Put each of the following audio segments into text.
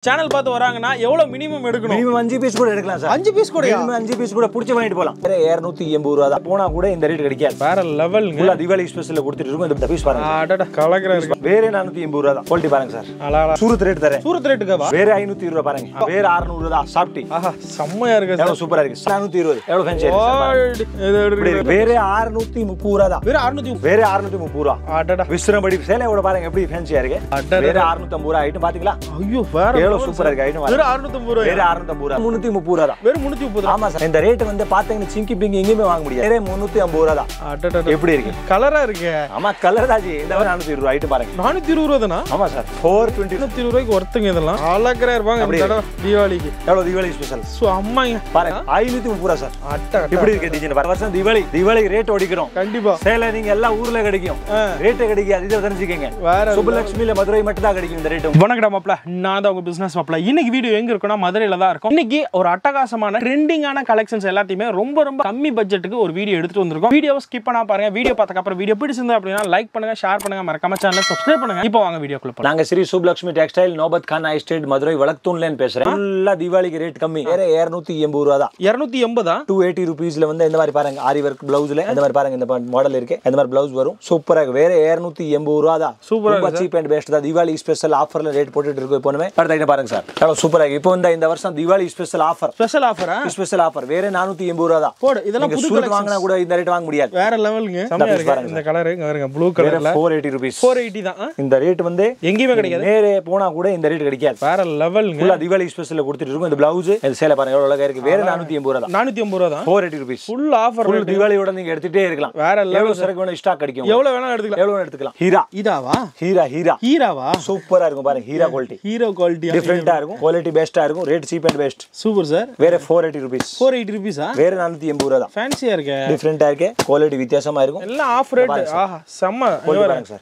Channel பார்த்து வராங்கன்னா எவ்வளவு மினிமம் எடுக்கணும்? மினிமம் 5 பீஸ் கூட எடுக்கலாம் சார். 5 பீஸ் கூட மினிமம் 5 பீஸ் கூட புடிச்சு வாங்கிட்டு போலாம். வேற 280 ரூபாய் தான். போனா கூட இந்த ரேட் கிடைக்காது. வேற லெவல்ங்க. ஃபுல்லா தீபாவளி ஸ்பெஷல்ல கொடுத்துட்டு இருக்கோம். இந்த பீஸ் பாருங்க. அடடா கலகரா இருக்கு. வேற 480 ரூபாய் தான். குவாலிட்டி பாருங்க சார். அழகா சூரத் ரேட் தரேன். சூரத் ரேட்டுக்கா? வேற 520 ரூபாய் பாருங்க. வேற 600 தான். சாப்பிட்டி. ஆஹா செம்மயா இருக்கு சார். எவ்வளவு சூப்பரா இருக்கு. 420. எவ்வளவு ஃபேன்சி இருக்கு சார். வேற 630 ரூபாய் தான். வேற 630. வேற 630 ரூபாய். அடடா விஸ்ரம்படி சேலையோட பாருங்க எப்படி ஃபேன்சியா இருக்கு. வேற 650 ரூபாய் ஐட்டம் பாத்தீங்களா? ஐயோ வேற எவ்வளவு சூப்பரா இருக்கு ஐட்டம். வேற 650 ரூபாய். வேற 650 ரூபாய். 330 ரூபாய் தான். வேற 330. ஆமா சார். இந்த ரேட் வந்து பாத்தீங்கன்னா சிங்கி பிங்கி எங்கேயுமே வாங்க முடியாது. வேற 350 ரூபாய் தான். அடடா எப்படி இருக்கு? கலரா இருக்கு. ஆமா கலர் தாஜி. இந்த 420 ரூபாய் ஐட்டம் பாருங்க. 420 ரூபாய் தானா? ஆமா சார். 420 420 ரூபாய்க்கு ஒருத்தங்க இதெல்லாம். அழகரா இருப்பாங்க இந்த தடவை தீபாவளிக்கு. எவ்வளவு தீபாவளி ஸ்பெஷல்? சோ அம்மாங்க பாருங்க 530 ரூபாய் சார். அட்டா எப்படி இருக்கு டிசைன் பாருங்க. வருஷம் தீபாவளி ரேட் ஓடிக்கிறோம். கண்டிப்பா. சேலை நீங்க எல்லா ஊர்ல கிடைக்கும். ரேட் கிடைக்காது. இத தெரிஞ்சுக்கங்க. வேற சுபலட்சுமில மதுரை மட்டும் தான் கிடைக்கும் இந்த ரேட். வணக்கம் மாப்ள. நான் தான் உங்க பிசினஸ் மாப்ள. இன்னைக்கு வீடியோ எங்க இருக்குன்னா மதுரையில தான் இருக்கும். இன்னைக்கு ஒரு அட்டகாசமான ட்ரெண்டிங்கான கலெக்ஷன்ஸ் எல்லாத்தையுமே ரொம்ப கம்மி பட்ஜெட்டுக்கு ஒரு வீடியோ எடுத்துட்டு வந்திருக்கோம். வீடியோவை ஸ்கிப் பண்ணா பாருங்க. வீடியோ பார்த்ததுக்கு அப்புறம் வீடியோ பிடிச்சிருந்தா அப்படின்னா லைக் பண்ணுங்க, ஷேர் பண்ணுங்க, மறக்காம சேனலை சப்ஸ்கிரைப் பண்ணுங்க. இப்போ வாங்க வீடியோக்குள்ள போலாம். நாங்க ஸ்ரீ சுபலட்சுமி டெக்ஸ்டைல் நோபத் கான் எஸ்டேட் மதுரை வளக்தூன்ல பேசுறேன். ஃபுல்லா தீபாவளிக்கு ரேட் கம்மி. வேற 280 ரூபாய் தான். 280 280 ரூபீஸ்ல வந்து இந்த மாதிரி பாருங்க ஆரி வர்க் பிளவுஸ்ல இந்த மாதிரி பாருங்க இந்த மாடல் இருக்கு. இந்த மாதிரி பிளவுஸ் வரும். சூப்பரா இருக்கு. வேற 280 ரூபாய் தான். சூப்பரா சீப் அண்ட் பெஸ்ட் தான். தீபாவளி ஸ்பெஷல் ஆஃபர்ல ரேட் போட்டுட்டு இருக்கு. இப்போமே அடுத்த ஐட்டம் பாருங்க சார். எவ்வளவு சூப்பரா இருக்கு. இப்போ இந்த வருஷம் தீபாவளி ஸ்பெஷல் ஆஃபர். ஸ்பெஷல் ஆஃபரா? Special offer. வேற 480 ரூபாய் தான். போடு. இதெல்லாம் புது கலெக்ஷன் வாங்குனா கூட இந்த ரேட் வாங்க முடியாது. வேற லெவல்ங்க. செமையா இருக்கு. இந்த கலர் பாருங்க ப்ளூ கலர்ல 480 ரூபீஸ். 480 தான். இந்த ரேட் வந்து எங்கேயுமே கிடைக்காது. நேரே போனா கூட இந்த ரேட் கிடைக்காது. வேற லெவல்ங்க. ஃபுல்லா தீபாவளி ஸ்பெஷல்ல கொடுத்துட்டு இருக்கோம். இந்த பிளவுஸ் இந்த சேலை பாருங்க எவ்வளவு அழகா இருக்கு. வேற 480 ரூபாய் தான். 480 ரூபாய் தான். 480 ரூபீஸ். Full offer. ஃபுல் தீபாவளியோட நீங்க எடுத்துட்டே இருக்கலாம். வேற லெவல் சரக்கு வேணும் ஸ்டாக் கிடைக்கும். எவ்வளவு வேணா எடுத்துக்கலாம். எவ்வளவு எடுத்துக்கலாம். ஹீரா. இதாவா? ஹீராவா? சூப்பரா இருக்கும் பாருங்க. ஹீரா குவாலிட்டி. ஹீரோ குவாலிட்டி டிஃபரெண்டா இருக்கும். குவாலிட்டி பெஸ்டா இருக்கும். Rate cheap and best. Super sir. வேற 480 ரூபீஸ். 480 ரூபீஸா? வேற 480 ரூபாய் தான். ஃபேன்சியா இருக்கு. டிஃபரெண்டா இருக்கு. குவாலிட்டி வித்தியாசமா இருக்கும். எல்லாம் ஆஃப் ரேட். ஆஹா செம்ம.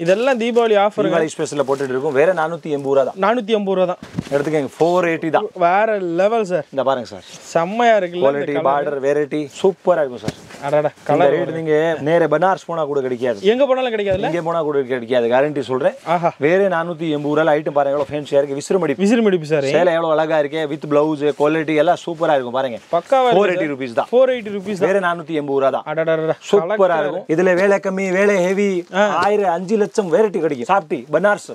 இதெல்லாம் தீபாவளி ஆஃபர். தீபாவளி ஸ்பெஷல்ல போட்டுட்டு இருக்கும். வேற 480 ரூபாய் தான். 480 ரூபாய் தான். எடுத்துக்கங்க. 480 தான். வேற லெவல் சார். இந்த பாருங்க சார். செம்மயா இருக்கு. குவாலிட்டி பார்டர் வெரைட்டி சூப்பரா இருக்கும் சார். அடடா கலர் ரேட் நீங்க நேரே பனாரஸ் போனா கூட கிடைக்காது. எங்க போனாலும் கிடைக்காதுல. எங்க போனா கூட கிடைக்காது. கேரண்டி சொல்றேன். ஆஹா வேற 480 ரூபாய் ஐட்டம் பாருங்க எவ்வளவு ஃபேன்சியா இருக்கு. விசிறுமடி சார். சேலை எவ்வளவு அழகா இருக்கு. வித் பிளவுஸ் குவாலிட்டி எல்லாம் சூப்பரா இருக்கும் பாருங்க. பக்காவா 480 ரூபீஸ் தான். 480 ரூபீஸ் வேற 480 ரூபாய் தான். அடடா சூப்பரா இருக்கும். இதுல வேலை கம்மி வேலை ஹெவி 5 லட்சம் வெரைட்டி கிடைக்கும். சாப்டி பனாரஸ்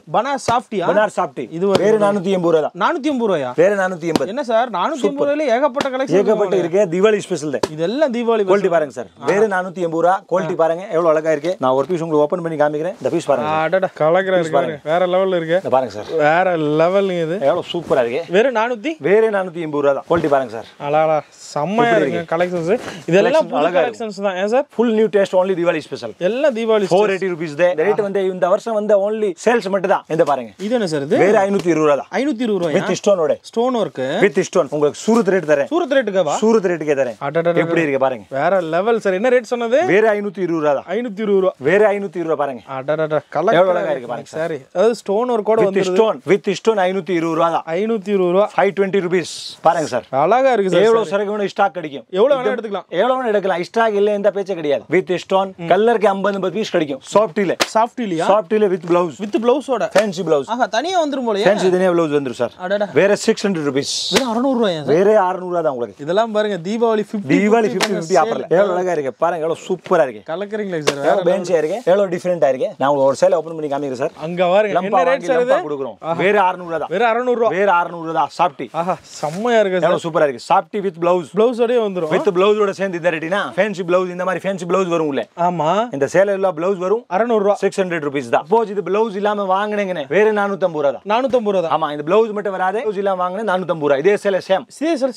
சாப்டியா? பனாரஸ் சாப்டி. இது வேற 480 ரூபாய் தான். 480 ரூபாயா? வேற 480. என்ன சார் 480 ரூபாயில ஏகப்பட்ட கலெக்ஷன் ஏகப்பட்ட இருக்கு. தீபாவளி ஸ்பெஷல் தான். இதெல்லாம் தீபாவளி குவாலிட்டி பாருங்க சார். வேற 480 ரூபாய். குவாலிட்டி பாருங்க எவ்வளவு அழகா இருக்கு. நான் ஒரு பீஸ் உங்களுக்கு ஓபன் பண்ணி காமிக்கிறேன். இந்த பீஸ் பாருங்க. அடடா கலகரா இருக்கு. வேற லெவல்ல இருக்கு. இந்த பாருங்க சார். வேற லெவல்ங்க இது. எவ்வளவு சூப்பரா இருக்கு. வேற 480 ரூபாய் தான். குவாலிட்டி பாருங்க சார். அழகா செம்மயா இருக்கு கலெக்ஷன்ஸ். இதெல்லாம் புது கலெக்ஷன்ஸ் தான். ஏன் sir? Full new taste only Deepavali special. எல்லாம் தீபாவளி 480 ரூபீஸ் தான். ரேட் வந்து இந்த வருஷம் வந்து only சேல்ஸ் மட்டும் தான். இந்த பாருங்க. இது என்ன சார் இது? வேற 520 ரூபாய் தான். 520 ரூபாய். வித் ஸ்டோனோட. Stone work. With stone. உங்களுக்கு சூரத் ரேட் தரேன். சூரத் ரேட்டுக்கா? சூரத் ரேட்டுக்கே தரேன். அடடா எப்படி இருக்கு பாருங்க. வேற லெவல் சார். என்ன ரேட் சொன்னது? வேற 520 ரூபாய் தான். 520 ரூபாய். வேற 520 ரூபாய் பாருங்க. அடடா கலர் எவ்வளவு அழகா இருக்கு பாருங்க. சரி. அது ஸ்டோன் வர்க் கூட வந்து ஸ்டோன் வித் ஸ்டோன் 520 ரூபாய் தான். 520 ரூபாய். 520 ரூபீஸ் பாருங்க சார். அழகா இருக்கு சார். எவ்வளவு சரக்கு வேணும் ஸ்டாக் கிடைக்கும். எவ்வளவு வேணா எடுத்துக்கலாம். எவ்வளவு வேணா எடுக்கலாம். ஸ்டாக் இல்ல இந்த பேச்சே கிடையாது. வித் ஸ்டோன் கலருக்கு 50 பீஸ் கிடைக்கும். சாஃப்டில வித் பிளவுஸ். வித் பிளவுஸோட. Fancy blouse. ஆஹா தனியா வந்துரும் போலயே. ஃபேன்சி தனியா பிளவுஸ் வந்துரும் சார். அடடா வேற 600 ரூபீஸ். வேற 600 ரூபாயா சார்? வேற 600 ரூபாய் தான் உங்களுக்கு. இதெல்லாம் பாருங்க தீபாவளி 50 ஆஃபர்ல எவ்வளவு அழகா இருக்கு பாருங்க. எவ்வளவு சூப்பரா இருக்கு. கலக்கறீங்களா சார்? எவ்வளவு பென்சியா இருக்கு. எவ்வளவு டிஃபரெண்டா இருக்கு. நான் உங்களுக்கு ஒரு சேலை ஓபன் பண்ணி காமிக்கிறேன் சார். அங்க பாருங்க. என்ன ரேட் சார் இது? கொடுக்குறோம். வேற 600 ரூபாய் தான். வேற 600 ரூபாய். வேற 600 ரூபாய் தான். சாஃப்டி. ஆஹா செம்மயா இருக்கு சார். எவ்வளவு சூப்பரா இருக்கு. Softy with blouse. பிளவுஸோடயே வந்துரும். வித் பிளவுஸோட சேர்ந்து இந்த ரேட்னா ஃபேன்சி பிளவுஸ் இந்த மாதிரி ஃபேன்சி பிளவுஸ் வரும் உள்ள. ஆமா. இந்த சேலைல பிளவுஸ் வரும் 600 ரூபாய். 600 ரூபீஸ் தான். போஜ் இது பிளவுஸ் இல்லாம வாங்குனீங்கனே வேற 450 ரூபாய் தான். 450 ரூபாய். ஆமா இந்த பிளவுஸ் மட்டும் வராது. பிளவுஸ் இல்லாம வாங்குனே 450 ரூபாய். இதே சேலை சேம்.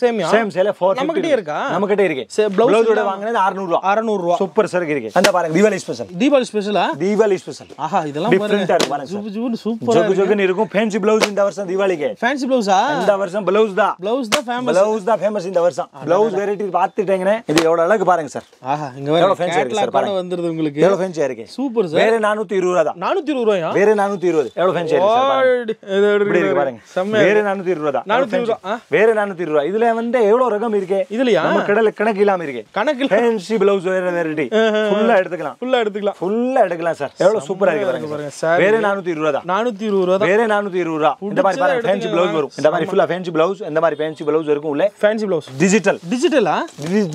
சேம்யா? சேம் சேலை 450. நம்மகிட்ட இருக்கா? நம்மகிட்ட இருக்கு. பிளவுஸோட வாங்குனே 600 ரூபாய். 600 ரூபாய். சூப்பர் சரக்கு இருக்கு. அந்த பாருங்க தீபாவளி ஸ்பெஷல். தீபாவளி ஸ்பெஷலா? தீபாவளி ஸ்பெஷல். ஆஹா இதெல்லாம் பாருங்க. சூப்பரா ஜொகு இருக்கும். ஃபேன்சி பிளவுஸ் இந்த வருஷம் தீபாவளிக்கு. ஃபேன்சி பிளவுஸா? இந்த வருஷம் பிளவுஸ் தான். பிளவுஸ் தான் ஃபேமஸ். பிளவுஸ் தான் ஃபேமஸ் இந்த வருஷம். பிளவுஸ் வெரைட்டி பாத்துட்டீங்கனே. இது எவ்வளவு அழகு பாருங்க சார். ஆஹா இங்க எவ்வளவு ஃபேன்சி இருக்கு சார் பாருங்க. வந்துருது உங்களுக்கு. எவ்வளவு ஃபேன்சியா இருக்கு. Super sir. வேற 420 ரூபாய் தான். 420 ரூபாயா? வேற 420. எவ்வளவு ஃபேன்சியா இருக்கு சார் பாருங்க. இப்படி இருக்கு பாருங்க. வேற 420 ரூபாய் தான். 420 ரூபாய். வேற 420 ரூபாய். இதுல வந்து எவ்வளவு ரகம் இருக்கு. இதுலயா நம்ம கடல கணக்கு இல்லாம இருக்கு. கணக்கு ஃபேன்சி பிளவுஸ் வேற வெரைட்டி ஃபுல்லா எடுத்துக்கலாம் ஃபுல்லா எடுக்கலாம் சார் எவ்வளவு சூப்பரா இருக்கு பாருங்க சார் வேற 420 தான் 420 ரூபாய் வேற 420 ரூபாய் இந்த மாதிரி பாருங்க ஃபேன்சி பிளவுஸ் வரும் இந்த மாதிரி ஃபுல்லா ஃபேன்சி பிளவுஸ் இந்த மாதிரி ஃபேன்சி பிளவுஸ் இருக்கும் உள்ள ஃபேன்சி பிளவுஸ் டிஜிட்டலா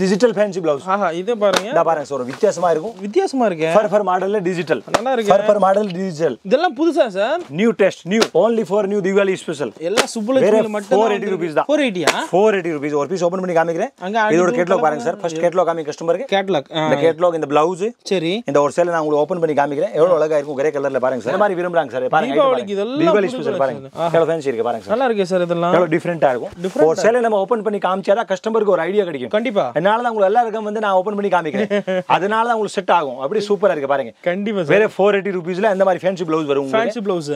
டிஜிட்டல் ஃபேன்சி பிளவுஸ் ஆஹா இது பாருங்க இந்த பாருங்க சார் வித்தியாசமா இருக்கு ஃபர் மாடல்ல டிஜிட்டல் நல்லா இருக்கு ஃபர் மாடல் டிஜிட்டல் இதெல்லாம் புதுசா sir new test new only for new Diwali special எல்லாம் சுப்புலட்சுமில மட்டும் 480 rupees தான் 480 480 rupees ஒரு பீஸ் ஓபன் பண்ணி காமிக்கிறேன் இதோட கேட்டலாக் பாருங்க சார் ஃபர்ஸ்ட் கேட்டலாக் காமி கஸ்டமருக்கு கேட்டலாக் இந்த கேட்டலாக் இந்த பிளவுஸ் சரி இந்த ஒரு சேல நான் உங்களுக்கு ஓபன் பண்ணி காமிக்கிறேன் எவ்வளவு அழகா இருக்கும் கிரே கலர்ல பாருங்க சார் இந்த மாதிரி விரும்பறாங்க சார் பாருங்க தீபாவளிக்கு இதெல்லாம் Diwali special பாருங்க எவ்வளவு ஃபேன்சி இருக்கு பாருங்க சார் நல்லா இருக்கு சார் இதெல்லாம் எவ்வளவு டிஃபரண்டா இருக்கும் ஒரு சேல நம்ம ஓபன் பண்ணி காமிச்சாதான் கஸ்டமருக்கு ஒரு ஐடியா கிடைக்கும் கண்டிப்பா அதனால தான் உங்களுக்கு எல்லாருக்கும் வந்து நான் ஓபன் பண்ணி காமிக்கிறேன் அதனால தான் உங்களுக்கு செட் ஆகும் அப்படி சூப்பரா இருக்கு பாருங்க கண்டிப்பா வேற 480 rupeesல இந்த மாதிரி ஃபேன்சி பிளவுஸ் வரும் ஃபேன்சி பிளவுஸ்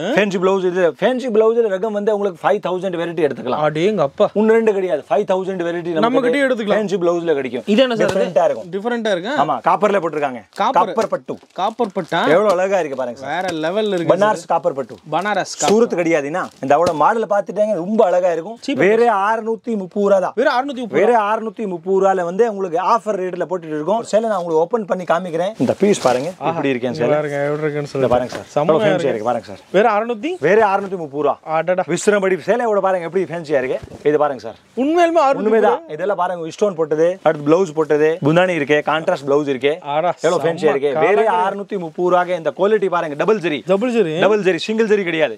ஃபேன்சி பிளவுஸ்ல ரகம் வந்து உங்களுக்கு 5000 வெரைட்டி எடுத்துக்கலாம் அடேங்க அப்பா ஒன்னு ரெண்டு கிடையாது 5000 வெரைட்டி நம்ம கிட்ட எடுத்துக்கலாம் ஃபேன்சி பிளவுஸ்ல கிடைக்கும் இது என்ன சார் டிஃபரண்டா இருக்கு ஆமா காப்பர்ல போட்டுருக்காங்க காப்பர் பட்டா எவ்வளவு அழகா இருக்கு பாருங்க சார் வேற லெவல்ல இருக்கு பனாரஸ் காப்பர் பட்டு பனாரஸ் சூரத் கிடையாதுனா இந்த அவளோட மாடல் பாத்துட்டீங்க ரொம்ப அழகா இருக்கும் வேற 630 ரூபாய் தான் வேற 630 வேற 630 ரூபாயில வந்து உங்களுக்கு ஆஃபர் ரேட்ல போட்டுட்டு இருக்கோம் சேல நான் உங்களுக்கு ஓபன் பண்ணி காமிக்கிறேன் இந்த பீஸ் பாருங்க எப்படி இருக்கேன் சேல பாருங்க எப்படி இருக்குன்னு சொல்லுங்க பாருங்க சார் செம்ம ஃபேன்சியா இருக்கு பாருங்க சார் வேற 600 வேற 630 ரூபாய் அடடா விஸ்ரம்படி சேலையோட பாருங்க எப்படி ஃபேன்சியா இருக்கு இது பாருங்க சார் உண்மையிலுமே உண்மைதான் இதெல்லாம் பாருங்க ஸ்டோன் போட்டது அடுத்து பிளவுஸ் போட்டது புந்தானி இருக்கு கான்ட்ராஸ்ட் பிளவுஸ் இருக்கு எவ்வளவு ஃபேன்சியா இருக்கு வேற 630 ரூபாய்க்கு இந்த குவாலிட்டி பாருங்க டபுள் ஜரி சிங்கிள் ஜரி கிடையாது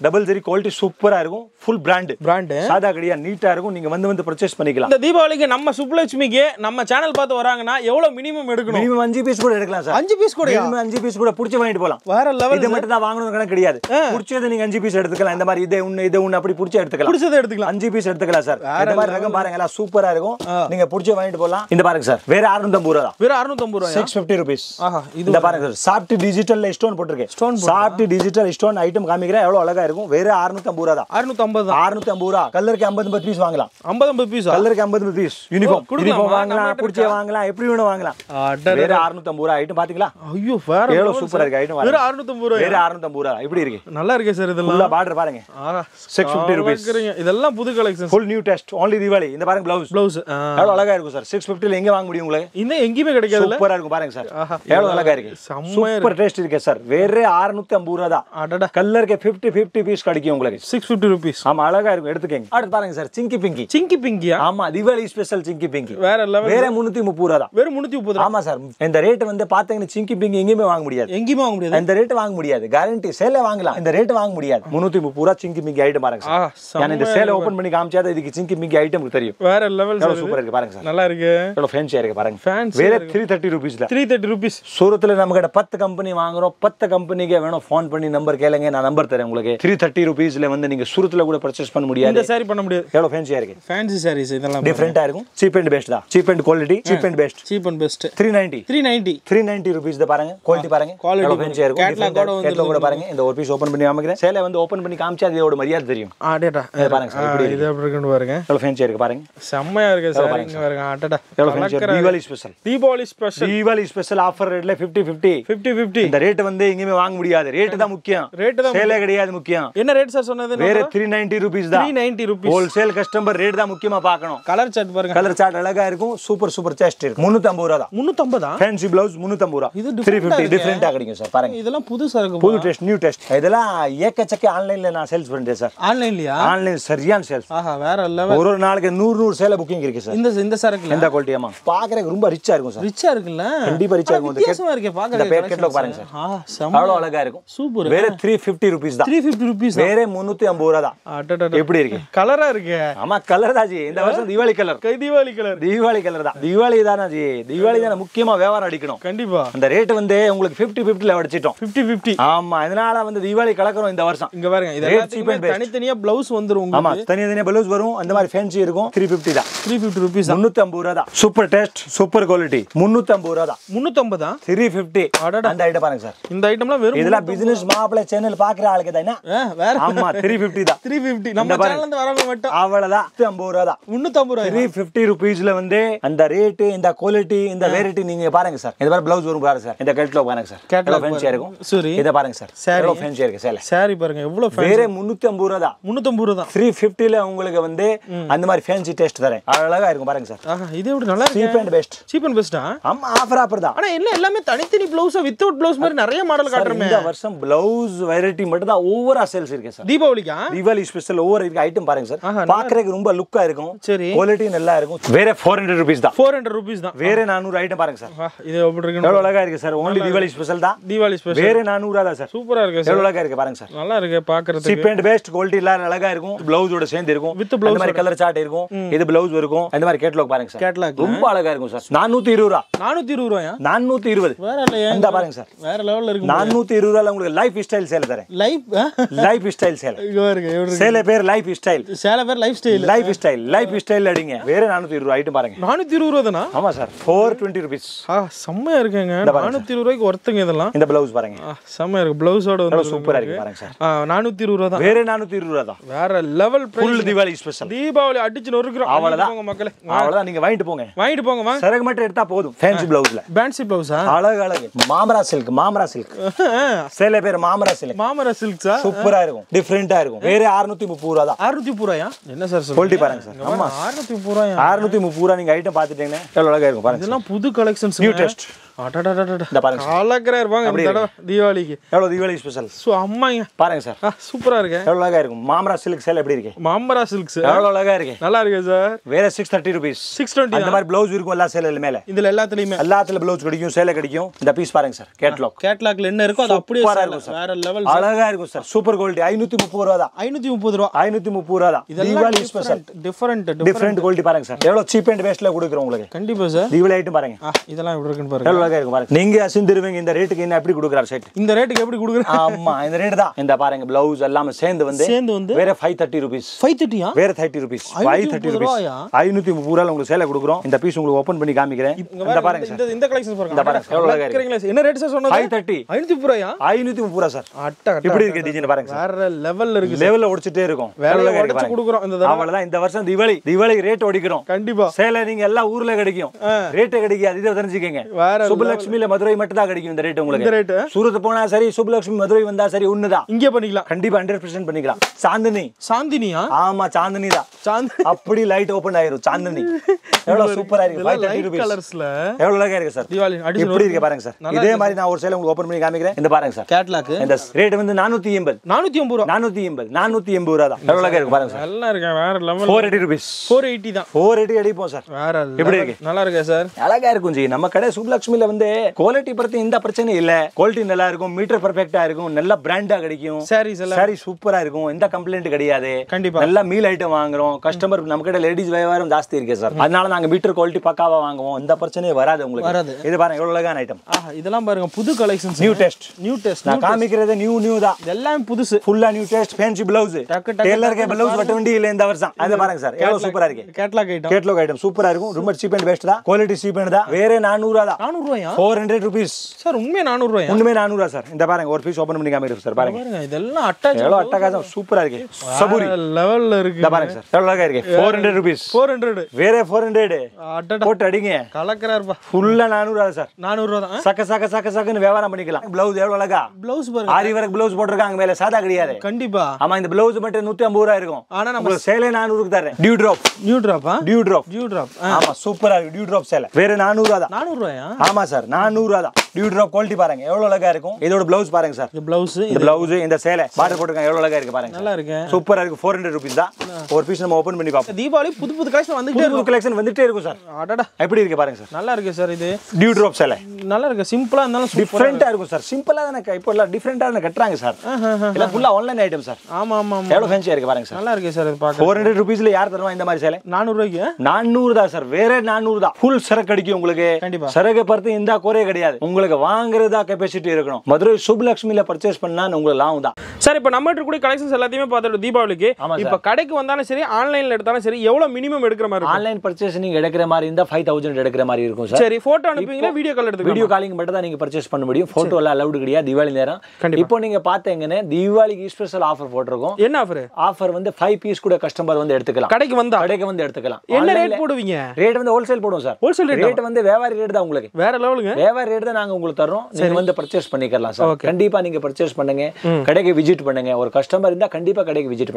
டபுள் ஜரி குவாலிட்டி சூப்பரா இருக்கும் ஃபுல் பிராண்ட் சாதா கிடையாது நீட்டா இருக்கும் நீங்க வந்து பர்ச்சேஸ் பண்ணிக்கலாம் இந்த தீபாவளிக்கு நம்ம சுப்புலட்சுமிக்கு நம்ம சேனல் பார்த்து வராங்கன்னா எவ்வளவு மினிமம் எடுக்கணும் மினிமம் 5 பீஸ் கூட எடுக்கலாம் சார் 5 பீஸ் கூட மினிமம் 5 பீஸ் கூட புடிச்சு வாங்கிட்டு போலாம் வேற லெவல் இது மட்டும் தான் வாங்கணும் கணக்கு கிடையாது புடிச்சது நீங்க 5 பீஸ் எடுத்துக்கலாம் இந்த மாதிரி இது ஒன்னு அப்படி புடிச்சு எடுத்துக்கலாம் புடிச்சத எடுத்துக்கலாம் 5 பீஸ் எடுத்துக்கலாம் சார் இந்த மாதிரி ரகம் பாருங்க எல்லாம் சூப்பரா இருக்கும் நீங்க புடிச்சு வாங்கிட்டு போலாம் இந்த பாருங்க சார் வேற 650 ரூபாய் வேற 650 ரூபாய் 650 rupees இந்த பாருங்க சார் சாஃப்ட் டிஜிட்டல்ல ஸ்டோன் போட்டுருக்கேன் சாஃப்ட் டிஜிட்டல் ஸ்டோன் ஐட்டம் காமிக்கிறேன் எவ்வளவு அழகா இருக்கும் வேற 650 ரூபாய் தான் 650 ரூபாய் கலருக்கு 50 பீஸ் வாங்கலாம் 50 பீஸ் கலருக்கு 50 பீஸ் யூனிஃபார்ம் வாங்கலாம் புடிச்சே வாங்கலாம் எப்படி வேணும் வாங்கலாம் வேற 650 ரூபாய் ஐட்டம் பாத்தீங்களா ஐயோ வேற எவ்வளவு சூப்பரா இருக்கு ஐட்டம் வேற 650 ரூபாய் வேற 650 ரூபாய் இப்படி இருக்கு நல்லா இருக்கு சார் இதெல்லாம் ஃபுல்லா பார்டர் பாருங்க 650 rupees இதெல்லாம் புது collection full new test only Diwali இந்த பாருங்க பிளவுஸ் எவ்வளவு அழகா இருக்கும் சார் 650 ல எங்க வாங்க முடியும் உங்களுக்கு இந்த எங்கயுமே கிடைக்காதுல சூப்பரா இருக்கும் பாருங்க சார் எவ்வளவு அழகா இருக்கு சூப்பர் டேஸ்ட் இருக்கு சார் வேற 650 ரூபாய் தான் அடடா கலருக்கு 50 பீஸ் கிடைக்கும் உங்களுக்கு 650 rupees ஆமா அழகா இருக்கும் எடுத்துக்கங்க அடுத்து பாருங்க சார் சிங்கி பிங்கியா ஆமா Diwali ஸ்பெஷல் சிங்கி பிங்கி வேற லெவல் வேற 330 ரூபாய் தான் வேற 330 ஆமா சார் இந்த ரேட் வந்து பாத்தீங்கன்னா சிங்கி பிங்கி எங்கயுமே வாங்க முடியாது இந்த ரேட் வாங்க முடியாது கேரண்டி சேல வாங்கலாம் இந்த ரேட் வாங்க முடியாது 330 ரூபாய் சிங்கி பிங்கி ஐட்டம் பாருங்க சார் நான் இந்த சேல ஓபன் பண்ணி காமிச்சாத இதுக்கு சிங்கி பிங்கி ஐட்டம் தெரியும் வேற லெவல் சார் சூப்பரா இருக்கு பாருங்க சார் நல்லா இருக்கு எவ்வளவு ஃபேன்சியா இருக்கு பாருங்க வேற 330 rupees ல 330 rupees சூரத்ல நம்ம கிட்ட 10 கம்பெனி வாங்குறோம் 10 கம்பெனிக்கு வேணும் ஃபோன் பண்ணி நம்பர் கேளுங்க நான் நம்பர் தரேன் உங்களுக்கு 330 rupees ல வந்து நீங்க சூரத்ல கூட பர்ச்சேஸ் பண்ண முடியாது இந்த சாரி பண்ண முடியாது எவ்வளவு ஃபேன்சியா இருக்கு ஃபேன்சி சாரீஸ் இதெல்லாம் டிஃபரண்டா இருக்கும் சீப் அண்ட் பெஸ்ட் தான் cheap and quality cheap and best 390 rupees தான் பாருங்க குவாலிட்டி பாருங்க எவ்வளவு ஃபேன்சியா இருக்கும் கேட்லாக் கூட பாருங்க இந்த ஒரு பீஸ் ஓபன் பண்ணி காமிக்கிறேன் சேலை வந்து ஓபன் பண்ணி காமிச்சா அதோட மரியாதை தெரியும் அடடா பாருங்க சார் இப்படி இது எப்படி இருக்குன்னு பாருங்க எவ்வளவு ஃபேன்சியா இருக்கு பாருங்க செம்மயா இருக்கு சார் இங்க பாருங்க அடடா எவ்வளவு ஃபேன்சியா Diwali ஸ்பெஷல் ஆஃபர் ரேட்ல 50 இந்த ரேட் வந்து எங்கயுமே வாங்க முடியாது ரேட் தான் முக்கியம் சேலே கிடையாது முக்கியம் என்ன ரேட் சார் சொன்னது வேற 390 rupees தான் 390 rupees ஹோல்சேல் கஸ்டமர் ரேட் தான் முக்கியமா பார்க்கணும் கலர் சார்ட் பாருங்க கலர் சார்ட் அழகா இருக்கும் சூப்பர் டெஸ்ட் இருக்கு 350 ரூபாய் தான் 350 ஃபேன்சி பிளவுஸ் 350 ரூபாய் இது 350 டிஃபரண்டா கிடைக்கும் சார் பாருங்க இதெல்லாம் புதுசா இருக்கு புது டெஸ்ட் நியூ டெஸ்ட் இதெல்லாம் ஏக்கச்சக்க ஆன்லைன்ல நான் சேல்ஸ் பண்றேன் சார் ஆன்லைன்லயா ஆன்லைன் சரியான சேல்ஸ் வேற லெவல் ஒரு நாளைக்கு 100 சேல புக்கிங் இருக்கு சார் இந்த சரக்குல இந்த குவாலிட்டியாமா பாக்குறதுக்கு ரொம்ப ரிச்சா இருக்கும் சார் ரிச்சா இருக்குல்ல கண்டிப்பா ரிச்சா இருக்கும் வித்தியாசமா இருக்கு பாக்குறதுக்கு இந்த கேட்லாக் பாருங்க சார் அவ்வளவு அழகா இருக்கும் சூப்பர் வேற 350 rupees தான் 350 rupees வேற 350 ரூபாய் தான் அடடா எப்படி இருக்கு கலரா இருக்கு ஆமா கலர் தான் ஜி இந்த வருஷம் தீபாவளி கலர் தீபாவளி கலர் தான் தீபாவளி தானா ஜி தீபாவளி தான முக்கியமா வியாபாரம் அடிக்கணும் கண்டிப்பா அந்த ரேட் வந்து உங்களுக்கு 50 ல அடிச்சிட்டோம் 50 ஆமா அதனால வந்து தீபாவளி கலக்குறோம் இந்த வருஷம் இங்க பாருங்க இதெல்லாம் தனித்தனியா பிளவுஸ் வந்துரும் உங்களுக்கு ஆமா தனித்தனியா பிளவுஸ் வரும் அந்த மாதிரி ஃபேன்சி இருக்கும் 350 தான் 350 rupees 350 ரூபாய் தான் சூப்பர் டெஸ்ட் சூப்பர் குவாலிட்டி 350 ரூபாய் தான் 350 தான் 350 அடடா அந்த ஐட்டம் பாருங்க சார் இந்த ஐட்டம்லாம் வெறும் இதெல்லாம் பிசினஸ் மாப்ள சேனல் பாக்குற ஆளுக்கு தானே வேற ஆமா 350 தான் 350 நம்ம சேனல்ல இருந்து வரவங்க மட்டும் அவ்வளவுதான் 350 ரூபாய் தான் 350 ரூபாய் 350 rupees ல வந்து அந்த ரேட் இந்த குவாலிட்டி இந்த வெரைட்டி நீங்க பாருங்க சார் இந்த மாதிரி பிளவுஸ் வரும் பாருங்க சார் இந்த கேட்லாக் பாருங்க சார் கேட்லாக் ஃபேன்சியா இருக்கும் சரி இத பாருங்க சார் எவ்வளவு ஃபேன்சியா இருக்கு சேலை சாரி பாருங்க எவ்வளவு ஃபேன்சி வேற 350 ரூபாய் தான் 350 ரூபாய் தான் 350 ல உங்களுக்கு வந்து அந்த மாதிரி ஃபேன்சி டெஸ்ட் தரேன் அழகா இருக்கும் பாருங்க சார் இது எப்படி நல்லா இருக்கு cheap and best best. Cheap and பெஸ்டா? ஆமா, ஆஃபர் தான். ஆனா என்ன எல்லாமே தனித்தனி ப்ளவுஸ் வித்தவுட் ப்ளவுஸ் மாதிரி நிறைய மாடல் காட்டுறமே. இந்த வருஷம் ப்ளவுஸ் வெரைட்டி மட்டும் தான் ஓவரா சேல்ஸ் இருக்கு சார். தீபாவளிக்கா? தீபாவளி ஸ்பெஷல் ஓவர் இருக்கு ஐட்டம் பாருங்க சார். பாக்குறதுக்கு ரொம்ப லுக்கா இருக்கும். சரி. குவாலிட்டி நல்லா இருக்கும். வேற 400 rupees தான். 400 rupees தான். வேற 400 ஐட்டம் பாருங்க சார். இது எப்படி இருக்கு? எவ்வளவு அழகா இருக்கு சார். only தீபாவளி ஸ்பெஷல் தான். தீபாவளி ஸ்பெஷல். வேற 400 தான் சார். சூப்பரா இருக்கு சார். எவ்வளவு அழகா இருக்கு பாருங்க சார். நல்லா இருக்கு பாக்குறதுக்கு. சீப் அண்ட் பெஸ்ட் குவாலிட்டி எல்லாம் அழகா இருக்கும். ப்ளவுஸோட சேர்ந்து இருக்கும். வித் ப்ளவுஸ் இந்த மாதிரி கலர் சார்ட் இருக்கும். இது ப்ளவுஸ் இருக்கும். இந்த மாதிரி கேட்டலாக் பாருங்க சார். கேட்டலாக் ரொம்ப அழகா இருக்கும் சார். 420 ரூபாய். 420 ரூபாயா? 420. வேற இல்லையா? இந்த பாருங்க சார். வேற லெவல்ல இருக்கு. 420 ரூபாய்ல உங்களுக்கு லைஃப் ஸ்டைல் சேல் தரேன். Life style sale. இங்க பாருங்க எப்படி சேல பேர் லைஃப் ஸ்டைல். சேல பேர் லைஃப் ஸ்டைல். லைஃப் ஸ்டைல் அடிங்க. வேற 420 ரூபாய் ஐட்டம் பாருங்க. 420 ரூபாய் தானா? ஆமா சார். 420 rupees. செம்மையா இருக்குங்க. 420 ரூபாய்க்கு ஒர்த்துங்க இதெல்லாம். இந்த ப்ளவுஸ் பாருங்க. செம்மையா இருக்கு. ப்ளவுஸோட வந்து சூப்பரா இருக்கு பாருங்க சார். 420 ரூபாய் தான். வேற 420 ரூபாய் தான். வேற level price. Full Deepavali special. Deepavali அடிச்சு நொறுக்குறோம். அவ்வளவுதான் மக்களே. அவ்வளவுதான். நீங்க வாங்கிட்டு போங்க. வாங்க. சரகு மட்டும் எடுத்தா போதும். ஃபேன்சி ப்ளவுஸ்ல. ஃபேன்சி ப்ளவுஸா? அழகு. மாமரா சில்க். சேல பேர் மாமரா சில்க்ஸா? சூப்பரா இருக்கும். டிஃபரெண்டா இருக்கும். வேற 630 ரூபாய் தான். 630 ரூபாயா? என்ன சார் சொல்றீங்க? குவாலிட்டி பாருங்க சார். ஆமா 630 ரூபாயா? 630 ரூபாய் நீங்க ஐட்டம் பாத்துட்டீங்கன்னா எவ்வளவு அழகா இருக்கும் பாருங்க. இதெல்லாம் புது கலெக்ஷன்ஸ். New test. இந்த பாருங்க. கலக்கரா இருப்பாங்க இந்த தடவை தீபாவளிக்கு. எவ்வளவு தீபாவளி ஸ்பெஷல். சோ அம்மாங்க பாருங்க சார். சூப்பரா இருக்கு. எவ்வளவு அழகா இருக்கும். மாமரா சில்க் சேல் எப்படி இருக்கு? மாமரா சில்க்ஸ் எவ்வளவு அழகா இருக்கு. நல்லா இருக்கு சார். வேற 630 rupees. 620. அந்த மாதிரி ப்ளவுஸ் இருக்கும் எல்லா சேல்ல மேல. இதுல எல்லாத்துலயும் ப்ளவுஸ் கிடைக்கும். சேல கிடைக்கும். இந்த பீஸ் பாருங்க சார். கேட்லாக்ல என்ன இருக்கோ அது அப்படியே வேற லெவல். அழகா இருக்கும் சார். Super quality. 530 ரூபாய் தான். 530 ரூபாய். 530 ரூபாய் தான். தீபாவளி ஸ்பெஷல். டிஃபரெண்ட் குவாலிட்டி பாருங்க சார். எவ்வளவு சீப் அண்ட் பெஸ்ட்ல கொடுக்குறோம் உங்களுக்கு. கண்டிப்பா சார். தீபாவளி ஐட்டம் பாருங்க. இதெல்லாம் எப்படி இருக்குன்னு பாருங்க. எவ்வளவு அழகா இருக்கும் பாருங்க. நீங்க அசிந்திருவீங்க இந்த ரேட்டுக்கு என்ன எப்படி கொடுக்குறாரு செட். இந்த ரேட்டுக்கு எப்படி கொடுக்குறாரு? ஆமா இந்த ரேட் தான். இந்த பாருங்க ப்ளவுஸ் எல்லாம் சேர்ந்து வந்து வேற 530 rupees. 530யா? வேற 30 rupees. 530 rupees. 530 ரூபாய்ல உங்களுக்கு சேல கொடுக்குறோம். இந்த பீஸ் உங்களுக்கு ஓபன் பண்ணி காமிக்கிறேன். இந்த பாருங்க சார். இந்த கலெக்ஷன்ஸ் பாருங்க. இந்த பாருங்க எவ்வளவு அழகா இருக்கு. என்ன ரேட் சார் சொன்னது? 530. 530 ரூபாயா? 530 ரூபாய் சார். இப்படி இருக்கு டிசைன் பாருங்க சார். வேற லெவல்ல இருக்கு. லெவல்ல ஓடிச்சிட்டே இருக்கும். வேற ஓடிச்சு கொடுக்குறோம் இந்த தடவை. அவ்வளவுதான். இந்த வருஷம் தீபாவளி ரேட் ஓடிக்கிறோம். கண்டிப்பா. சேல நீங்க எல்லா ஊர்ல கிடைக்கும். ரேட் கிடைக்காது. இத தெரிஞ்சுக்கங்க. சுபலட்சுமில மதுரை மட்டும் தான் கிடைக்கும் இந்த ரேட் உங்களுக்கு. இந்த ரேட் சூரத் போனா சரி, சுபலட்சுமி மதுரை வந்தா சரி ஒண்ணுதான். இங்கே பண்ணிக்கலாம். கண்டிப்பா 100% பண்ணிக்கலாம். சாந்தினியா? ஆமா சாந்தினி தான். அப்படி லைட் ஓபன் ஆயிரும். சாந்தினி எவ்வளவு சூப்பரா இருக்கு. 530 rupees கலர்ஸ்ல எவ்வளவு அழகா இருக்கு சார். தீபாவளி எப்படி இருக்கு பாருங்க சார். இதே மாதிரி நான் ஒரு சேல உங்களுக்கு ஓபன் பண்ணி காமிக்கிறேன். இந்த பாருங்க சார். கேட்லாக். இந்த ரேட் வந்து 480. 480 ரூபாய் தான். எவ்வளவு அழகா இருக்கு பாருங்க சார். நல்லா இருக்கு. வேற லெவல். 480 rupees. 480 தான். 480 அடிப்போம் சார். வேற எப்படி இருக்கு. நல்லா இருக்கு சார். அழகா இருக்கும் ஜி. நம்ம கடை சுபலட்சுமில வந்து குவாலிட்டி பத்தி எந்த பிரச்சனை இல்ல. குவாலிட்டி நல்லா இருக்கும். மீட்டர் பெர்ஃபெக்ட்டா இருக்கும். நல்ல பிராண்டா கிடைக்கும். சாரி சூப்பரா இருக்கும். எந்த கம்ப்ளைண்ட் கிடையாது. கண்டிப்பா நல்ல மீல் ஐட்டம் வாங்குறோம். கஸ்டமர் நம்ம கிட்ட லேடிஸ் வியாபாரம் ஜாஸ்தி இருக்கு சார். அதனால நாங்க மீட்டர் குவாலிட்டி பக்காவா வாங்குவோம். எந்த பிரச்சனையே வராது உங்களுக்கு. இது பாருங்க எவ்வளவு அழகான ஐட்டம். இதெல்லாம் பாருங்க புது கலெக்ஷன்ஸ். New test. நான் காமிக்கிறது நியூ தான். எல்லாம் புதுசு. ஃபுல்லா நியூ டெஸ்ட். Fancy blouse. டெய்லருக்கு ப்ளவுஸ் வட்ட வேண்டிய இல்ல இந்த வருஷம். அது பாருங்க சார். எவ்வளவு சூப்பரா இருக்கு. கேட்லாக் ஐட்டம் சூப்பரா இருக்கும். ரொம்ப சீப் அண்ட் பெஸ்ட் தான். குவாலிட்டி சீப் அண்ட் தான். வேற 400 தான். 400 ரூபாயா? 400 rupees. சார் உண்மையா 400 ரூபாயா? உண்மையா 400 ரூபாய் சார். இந்த பாருங்க ஒரு பீஸ் ஓபன் பண்ணி காமிக்கிறேன் சார். பாருங்க இதெல்லாம் அட்டகாசம் சூப்பரா இருக்கு. சபூரி லெவல்ல இருக்கு. இந்த பாருங்க சார் எவ்வளவு அழகா இருக்கு. 400 rupees. 400 வேற 400 போட்டு அடிங்க. கலக்கறா இருப்பா. ஃபுல்லா 400 ரூபாய் சார். 400 ரூபாய் தான். சக்கன்னு வியாபாரம் பண்ணிக்கலாம். ப்ளவுஸ் எவ்வளவு அழகா. ப்ளவுஸ் பாருங்க. ஆரி வர்க் ப்ளவுஸ் போட்டுருக்காங்க மேல. சாதா கிடையாது. கண்டிப்பா. ஆமா இந்த ப்ளவுஸ் மட்டும் 150 ரூபாய் இருக்கும். ஆனா நம்ம சேலே 400 க்கு தரேன். Dew drop. ஆமா சூப்பரா இருக்கு. டியூ டிராப் சேலை வேற 400 ரூபாய் தான். 400 ரூபாயா? ஆமா சார் 400 ரூபாய் தான். டியூ டிராப் குவாலிட்டி பாருங்க எவ்வளவு அழகா இருக்கும். இதோட ப்ளவுஸ் பாருங்க சார். இந்த ப்ளவுஸ் இந்த சேலை பார்டர் போட்டுருக்காங்க. எவ்வளவு அழகா இருக்கு பாருங்க. நல்லா இருக்கு. சூப்பரா இருக்கு. 400 rupees தான். ஒரு பீஸ் நம்ம ஓபன் பண்ணி பாப்போம். தீபாவளி புது கலெக்ஷன் வந்துட்டே இருக்கும் சார். அடடா எப்படி இருக்கு பாருங்க சார். நல்லா இருக்கு சார். இது டியூ டிராப் சேலை நல்லா இருக்கு. சிம்பிளா இருந்தாலும் டிஃபரெண்டா இருக்கும் சார். சிம்பிளா தான இப்போ எல்லாம் டிஃபரெண்டா கட்டறாங்க சார். எல்லாம் ஃபுல்லா ஆன்லைன் ஐட்டம் சார். ஆமா எவ்வளவு ஃபேன்சியா இருக்கு பாருங்க சார். நல்லா இருக்கு சார். இது பாக்க 400 rupeesல யார் தருவா இந்த மாதிரி சேலை? 400 ரூபாய்க்கு 400 தான் சார். வேற 400 தான். ஃபுல் சரக்கு அடிக்கும் உங்களுக்கு. கண்டிப்பா சரக்கு பார்த்து இந்த குறைய கிடையாது. உங்களுக்கு வாங்குறதா கெபாசிட்டி இருக்கணும். மதுரை சுபலட்சுமில பர்ச்சேஸ் பண்ணா உங்களுக்கு லாபம் தான் சார். இப்போ நம்ம கிட்ட கலெக்ஷன்ஸ் எல்லாத்தையுமே பார்த்துட்டு தீபாவளிக்கு இப்போ கடைக்கு வந்தாலும் சரி ஆன்லைன்ல எடுத்தாலும் சரி எவ்வளவு மினிமம் எடுக்கிற மாதிரி இருக்கும்? ஆன்லைன் பர்ச்சேஸ் நீங்க எடுக்கிற மாதிரி இருந்தா 5000 எடுக்கிற மாதிரி இருக்கும் சார். சரி போட்டோ அனுப்புவீங்களா? வீடியோ கால் எடுத்து வீடியோ காலிங் மட்டும் தான் நீங்க பர்ச்சேஸ் பண்ண முடியும். போட்டோ எல்லாம் அலௌட் கிடையாது தீபாவளி நேரம். இப்போ நீங்க பாத்தீங்கன்னா தீபாவளிக்கு ஸ்பெஷல் ஆஃபர் போட்டுருக்கோம். என்ன ஆஃபர்? ஆஃபர் வந்து 5 பீஸ் கூட கஸ்டமர் வந்து எடுத்துக்கலாம். கடைக்கு வந்து எடுத்துக்கலாம். என்ன ரேட் போடுவீங்க? ரேட் வந்து ஹோல்சேல் போடுவோம் சார். ஹோல்சேல் ரேட் வந்து வியாபாரி ரேட் தான் உங்களுக்கு. வேற லெவலுங்க. வியாபாரி ரேட் தான் நாங்க உங்களுக்கு தரோம். நீங்க வந்து பர்ச்சேஸ் பண்ணிக்கலாம் சார். கண்டிப்பா நீங்க பர்ச்சேஸ் பண்ணுங்க. கடைக்கு விசிட் பண்ணுங்க. ஒரு கஸ்டமர் இருந்தா கண்டிப்பா கடைக்கு விசிட் பண்ணுங்க.